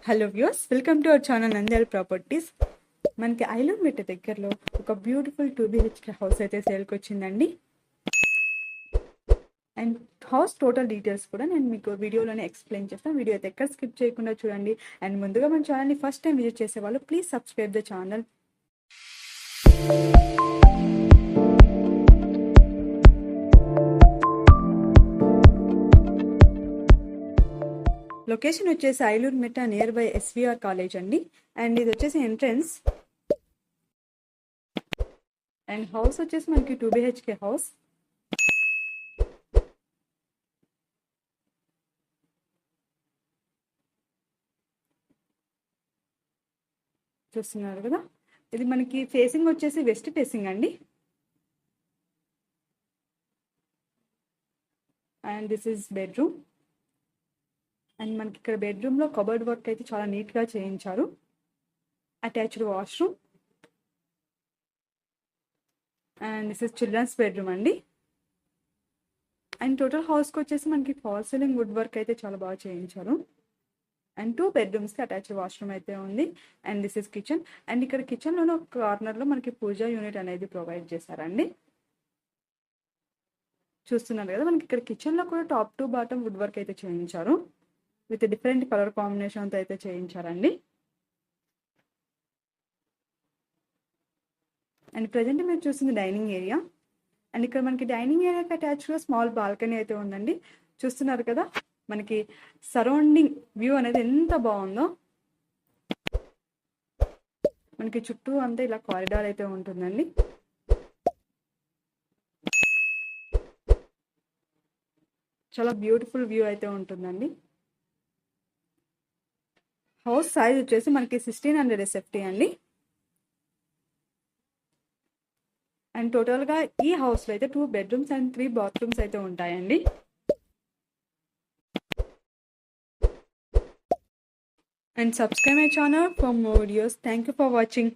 Hello views, welcome to our channel Nandyal properties. మనకి ఐలూరుమెట్ట దగ్గరలో ఒక బ్యూటిఫుల్ 2 BHK హౌస్ అయితే సేల్కి వచ్చిందండి. అండ్ హౌస్ టోటల్ డీటెయిల్స్ కూడా నేను మీకు వీడియోలోనే ఎక్స్ప్లెయిన్ చేస్తాను. వీడియో అయితే ఎక్కడ స్కిప్ చేయకుండా చూడండి. అండ్ ముందుగా మన ఛానల్ని ఫస్ట్ టైం విజిట్ చేసే వాళ్ళు please subscribe the channel. Location వచ్చేసి Ailurumetta near by SVR college అండి. అండ్ ఇది వచ్చేసి ఎంట్రన్స్. అండ్ హౌస్ వచ్చేసి మనకి 2 BHK హౌస్. చూస్తున్నారు కదా, ఇది మనకి ఫేసింగ్ వచ్చేసి వెస్ట్ ఫేసింగ్ అండి. And this is bedroom. And మనకి ఇక్కడ బెడ్రూమ్లో కబర్డ్ వర్క్ అయితే చాలా నీట్గా చేయించారు. Attached washroom. And this is children's bedroom అండి. అండ్ టోటల్ హౌస్కి వచ్చేసి మనకి ఫాల్ సీలింగ్ వుడ్ వర్క్ అయితే చాలా బాగా చేయించారు. అండ్ 2 బెడ్రూమ్స్కి అటాచ్డ్ వాష్రూమ్ అయితే ఉంది. And this is kitchen. And ఇక్కడ కిచెన్లోనే ఒక కార్నర్లో మనకి పూజా యూనిట్ అనేది ప్రొవైడ్ చేశారండి. చూస్తున్నారు కదా, మనకి ఇక్కడ కిచెన్లో కూడా top to bottom wood work అయితే చేయించారు. విత్ డిఫరెంట్ కలర్ కాంబినేషన్తో అయితే చేయించారండి. అండ్ ప్రజెంట్ మీరు చూస్తుంది డైనింగ్ ఏరియా. అండ్ ఇక్కడ మనకి డైనింగ్ ఏరియాకి అటాచ్గా స్మాల్ బాల్కనీ అయితే ఉందండి. చూస్తున్నారు కదా, మనకి సరౌండింగ్ వ్యూ అనేది ఎంత బాగుందో. మనకి చుట్టూ అంతా ఇలా కారిడార్ అయితే ఉంటుందండి. చాలా బ్యూటిఫుల్ వ్యూ అయితే ఉంటుందండి. హౌస్ సైజ్ వచ్చేసి మనకి 1600 SFT అండి. అండ్ టోటల్గా ఈ హౌస్లో అయితే 2 బెడ్రూమ్స్ అండ్ 3 బాత్రూమ్స్ అయితే ఉంటాయండి. And subscribe my channel for more videos. Thank you for watching.